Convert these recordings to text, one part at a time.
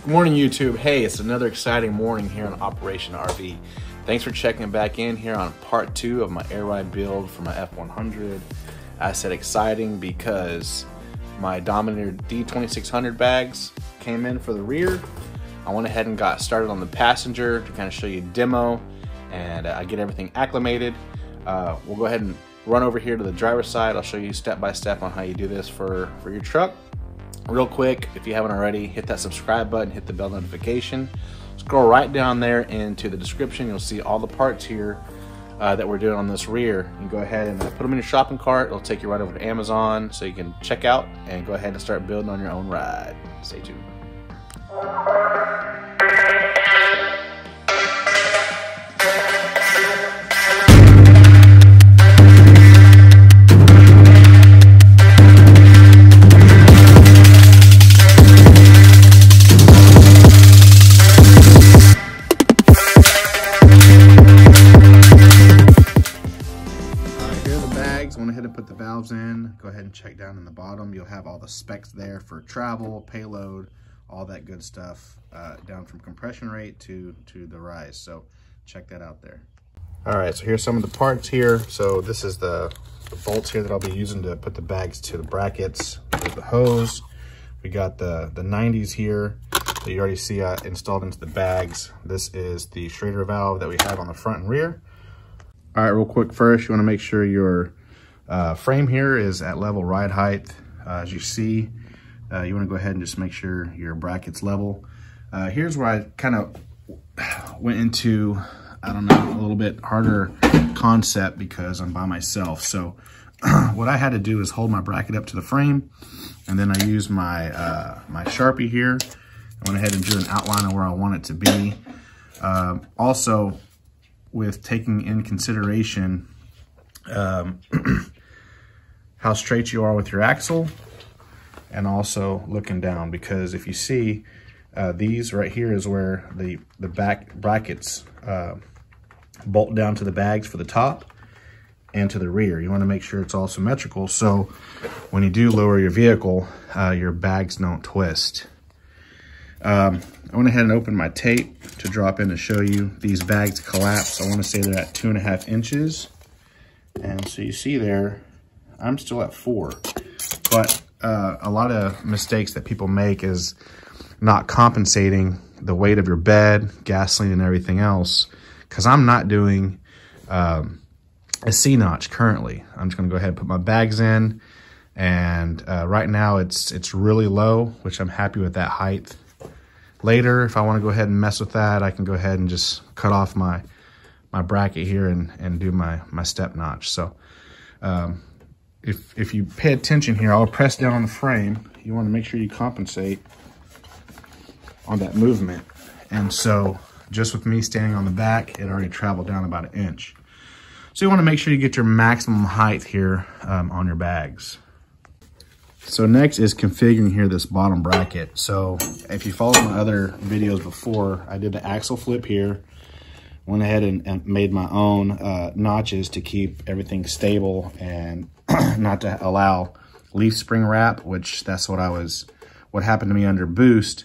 Good morning, YouTube. Hey, it's another exciting morning here on Operation RV. Thanks for checking back in here on part 2 of my air ride build for my F-100. I said exciting because my Dominator D2600 bags came in for the rear. I went ahead and got started on the passenger to kind of show you a demo and I get everything acclimated. We'll go ahead and run over here to the driver's side. I'll show you step by step on how you do this for your truck. Real quick, if you haven't already, hit that subscribe button, hit the bell notification. Scroll right down there into the description. You'll see all the parts here that we're doing on this rear. You can go ahead and put them in your shopping cart. It'll take you right over to Amazon so you can check out and go ahead and start building on your own ride. Stay tuned. Went ahead and put the valves in. Go ahead and check down in the bottom. You'll have all the specs there for travel, payload, all that good stuff, down from compression rate to the rise. So check that out there. All right, so here's some of the parts here. So this is the bolts here that I'll be using to put the bags to the brackets. There's the hose. We got the 90s here that you already see installed into the bags. This is the Schrader valve that we have on the front and rear. All right, real quick first, you want to make sure your frame here is at level ride height. As you see, you want to go ahead and just make sure your bracket's level. Here's where I kind of went into, I don't know, a little bit harder concept because I'm by myself. So what I had to do is hold my bracket up to the frame, and then I used my my Sharpie here. I went ahead and drew an outline of where I want it to be. Also, with taking in consideration how straight you are with your axle, and also looking down, because if you see these right here is where the back brackets bolt down to the bags for the top and to the rear. You want to make sure it's all symmetrical so when you do lower your vehicle, your bags don't twist. I went ahead and opened my tape to drop in to show you these bags collapse. I want to say they're at 2.5 inches. And so you see there, I'm still at 4. But a lot of mistakes that people make is not compensating the weight of your bed, gasoline, and everything else. Because I'm not doing a C-notch currently. I'm just going to go ahead and put my bags in. And right now it's really low, which I'm happy with that height. Later, if I want to go ahead and mess with that, I can go ahead and just cut off my bracket here and do my step notch. So if you pay attention here, I'll press down on the frame. You want to make sure you compensate on that movement. And so just with me standing on the back, it already traveled down about 1 inch. So you want to make sure you get your maximum height here on your bags. So next is configuring here this bottom bracket. So if you followed my other videos before, I did the axle flip here. Went ahead and made my own notches to keep everything stable and not to allow leaf spring wrap, which that's what happened to me under boost,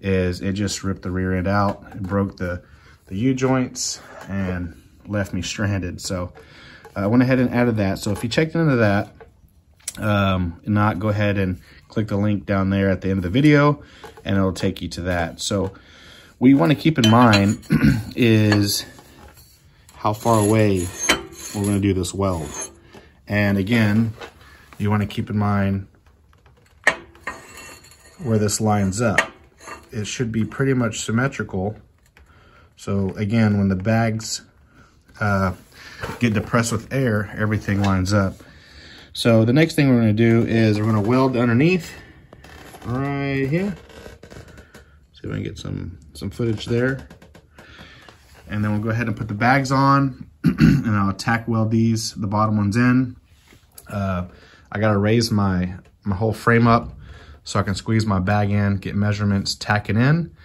is it just ripped the rear end out. It broke the U-joints and left me stranded. So I went ahead and added that. So if you checked into that, go ahead and click the link down there at the end of the video and it'll take you to that. So what you want to keep in mind is how far away we're going to do this weld. And again, you want to keep in mind where this lines up. It should be pretty much symmetrical. So again, when the bags get depressed with air, everything lines up. So the next thing we're going to do is we're going to weld underneath right here. See if we can get some footage there. And then we'll go ahead and put the bags on and I'll tack weld these, the bottom ones in. I got to raise my whole frame up so I can squeeze my bag in, get measurements, tack it in,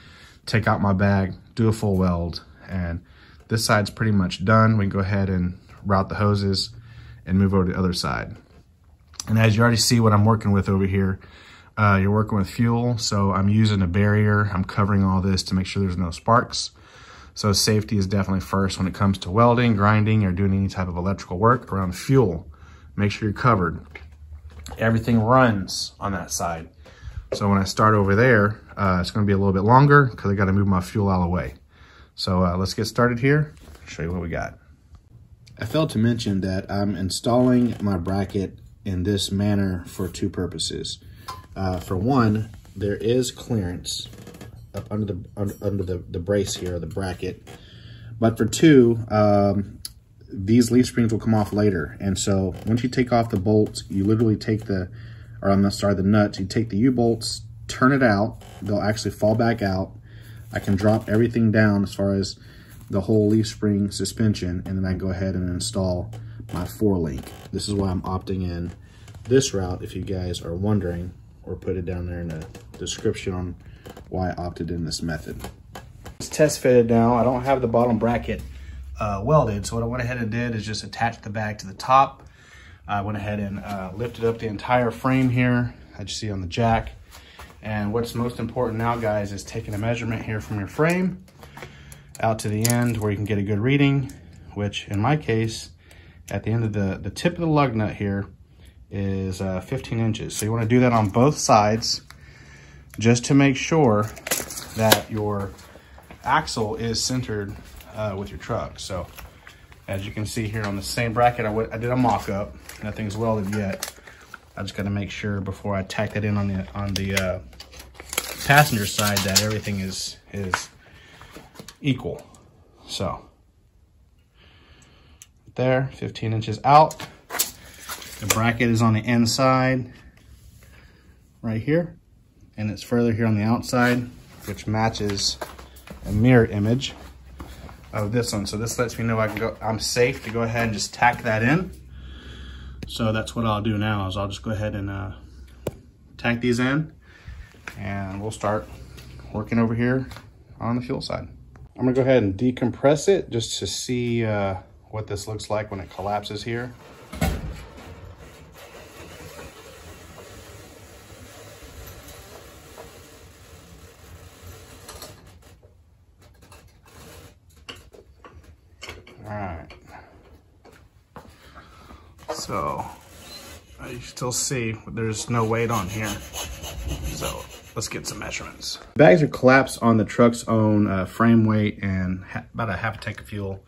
take out my bag, do a full weld. And this side's pretty much done. We can go ahead and route the hoses and move over to the other side. And as you already see what I'm working with over here, you're working with fuel, so I'm using a barrier. I'm covering all this to make sure there's no sparks. So safety is definitely first when it comes to welding, grinding, or doing any type of electrical work around fuel. Make sure you're covered. Everything runs on that side. So when I start over there, it's gonna be a little bit longer because I gotta move my fuel out of the way. So let's get started here. Show you what we got. I failed to mention that I'm installing my bracket in this manner for two purposes. For one, there is clearance up under the brace here, the bracket. But for two, these leaf springs will come off later. And so once you take off the bolts, you literally take the nuts, you take the U-bolts, turn it out, they'll actually fall back out. I can drop everything down as far as the whole leaf spring suspension, and then I go ahead and install my 4-link. This is why I'm opting in this route, if you guys are wondering, or put it down there in the description on why I opted in this method. It's test fitted now. I don't have the bottom bracket welded, so what I went ahead and did is just attach the bag to the top. I went ahead and lifted up the entire frame here, as you see on the jack. And what's most important now, guys, is taking a measurement here from your frame out to the end where you can get a good reading, which in my case, at the end of the tip of the lug nut here is 15 inches. So you want to do that on both sides just to make sure that your axle is centered with your truck. So as you can see here on the same bracket, I did a mock-up. Nothing's welded yet. I just got to make sure before I tack that in on the passenger side that everything is equal. So there, 15 inches out. The bracket is on the inside right here, and it's further here on the outside, which matches a mirror image of this one. So this lets me know I'm safe to go ahead and just tack that in. So that's what I'll do now, is I'll just go ahead and tack these in, and we'll start working over here on the fuel side. I'm gonna go ahead and decompress it just to see what this looks like when it collapses here. All right. So you still see there's no weight on here. So let's get some measurements. The bags are collapsed on the truck's own frame weight and about a half a tank of fuel.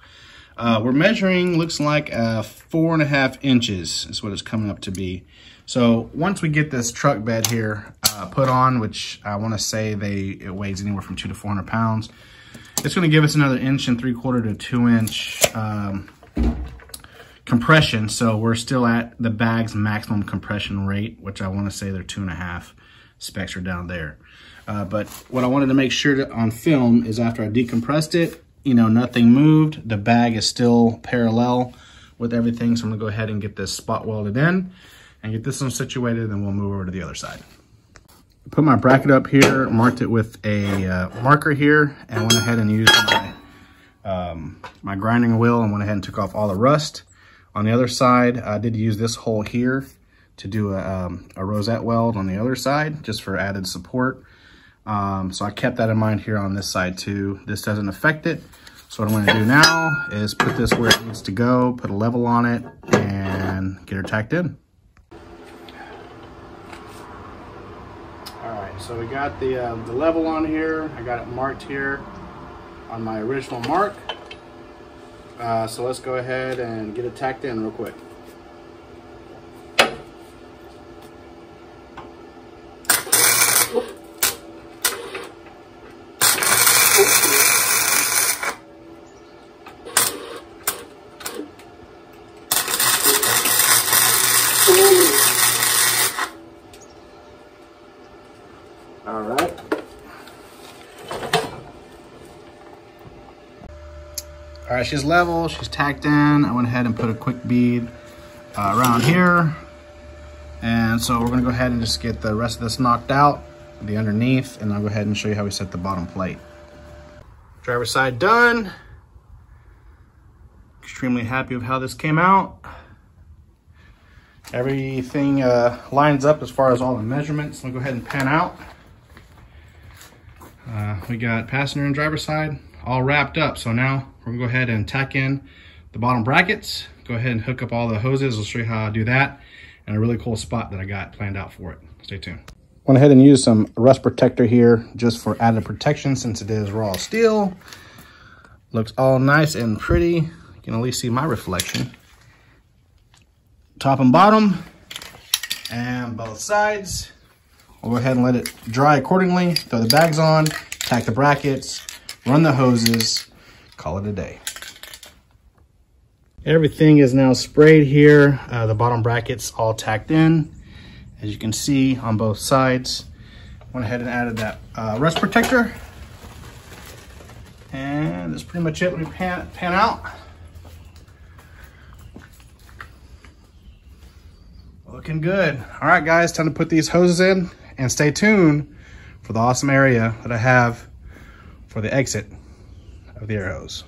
We're measuring, looks like 4.5 inches is what it's coming up to be. So once we get this truck bed here put on, which I want to say it weighs anywhere from 200 to 400 pounds, it's going to give us another 1.75 to 2 inch compression. So we're still at the bag's maximum compression rate, which I want to say they're 2.5. Specs are down there. But what I wanted to make sure on film is after I decompressed it, you know, nothing moved. The bag is still parallel with everything. So I'm gonna go ahead and get this spot welded in and get this one situated, and we'll move over to the other side. Put my bracket up here, marked it with a marker here, and went ahead and used my grinding wheel and went ahead and took off all the rust. On the other side, I did use this hole here to do a rosette weld on the other side, just for added support. So I kept that in mind here on this side too. This doesn't affect it. So what I'm gonna do now is put this where it needs to go, put a level on it, and get her tacked in. All right, so we got the level on here. I got it marked here on my original mark. So let's go ahead and get it tacked in real quick. All right. All right, she's level, she's tacked in. I went ahead and put a quick bead around here. And so we're gonna go ahead and just get the rest of this knocked out, the underneath, and I'll go ahead and show you how we set the bottom plate. Driver's side done. Extremely happy with how this came out. Everything lines up as far as all the measurements. Let me go ahead and pan out. We got passenger and driver side all wrapped up. So now we're gonna go ahead and tack in the bottom brackets. Go ahead and hook up all the hoses. I'll show you how I do that, and a really cool spot that I got planned out for it. Stay tuned. Went ahead and used some rust protector here just for added protection since it is raw steel. Looks all nice and pretty. You can at least see my reflection. Top and bottom, and both sides. We'll go ahead and let it dry accordingly. Throw the bags on, tack the brackets, run the hoses, call it a day. Everything is now sprayed here. The bottom brackets all tacked in. As you can see on both sides. Went ahead and added that rust protector. And that's pretty much it when we pan out. Looking good. All right, guys, time to put these hoses in, and stay tuned for the awesome area that I have for the exit of the air hose.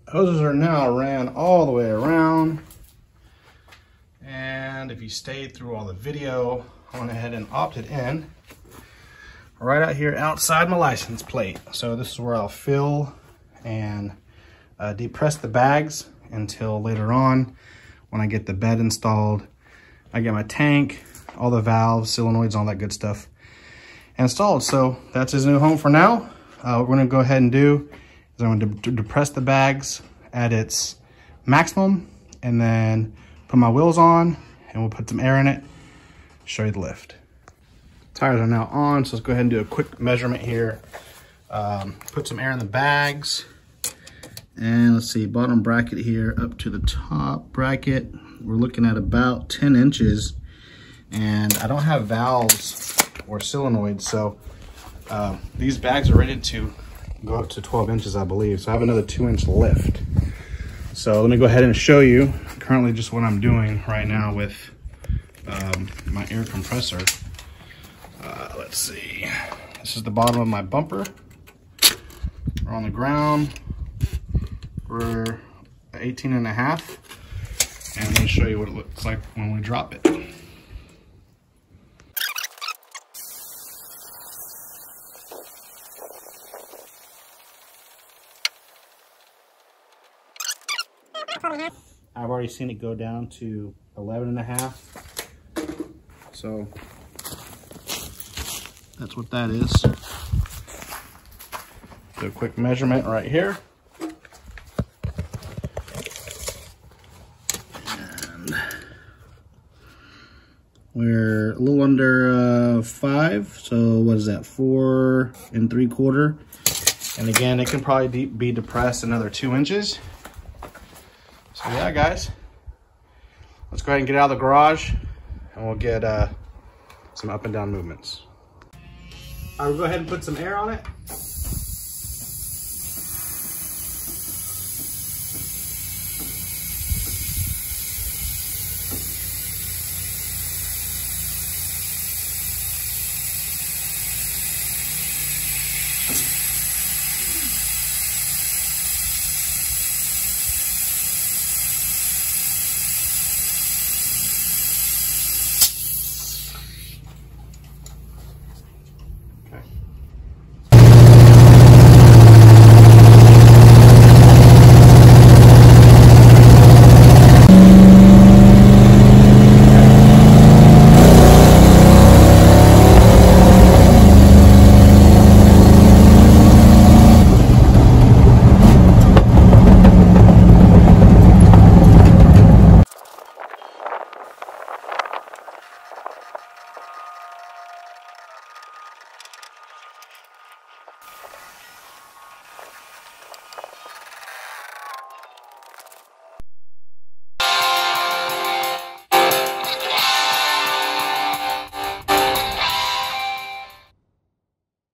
Hoses are now ran all the way around. And if you stayed through all the video, I went ahead and opted in right out here outside my license plate. So this is where I'll fill and depress the bags until later on when I get the bed installed. I get my tank, all the valves, solenoids, all that good stuff installed. So that's his new home for now. What we're gonna go ahead and do is I'm gonna depress the bags at its maximum, and then put my wheels on, and we'll put some air in it, show you the lift. Tires are now on, so let's go ahead and do a quick measurement here. Put some air in the bags, and let's see, bottom bracket here up to the top bracket. We're looking at about 10 inches, and I don't have valves or solenoids, so these bags are rated to go up to 12 inches, I believe. So I have another 2-inch lift. So let me go ahead and show you currently just what I'm doing right now with my air compressor. Let's see. This is the bottom of my bumper. We're on the ground. We're 18.5. And let me show you what it looks like when we drop it. I've already seen it go down to 11.5. So that's what that is. Do a quick measurement right here. And we're a little under 5. So what is that? 4 3/4. And again, it can probably be depressed another 2 inches. So yeah, guys, let's go ahead and get out of the garage, and we'll get some up and down movements. I will go ahead and put some air on it.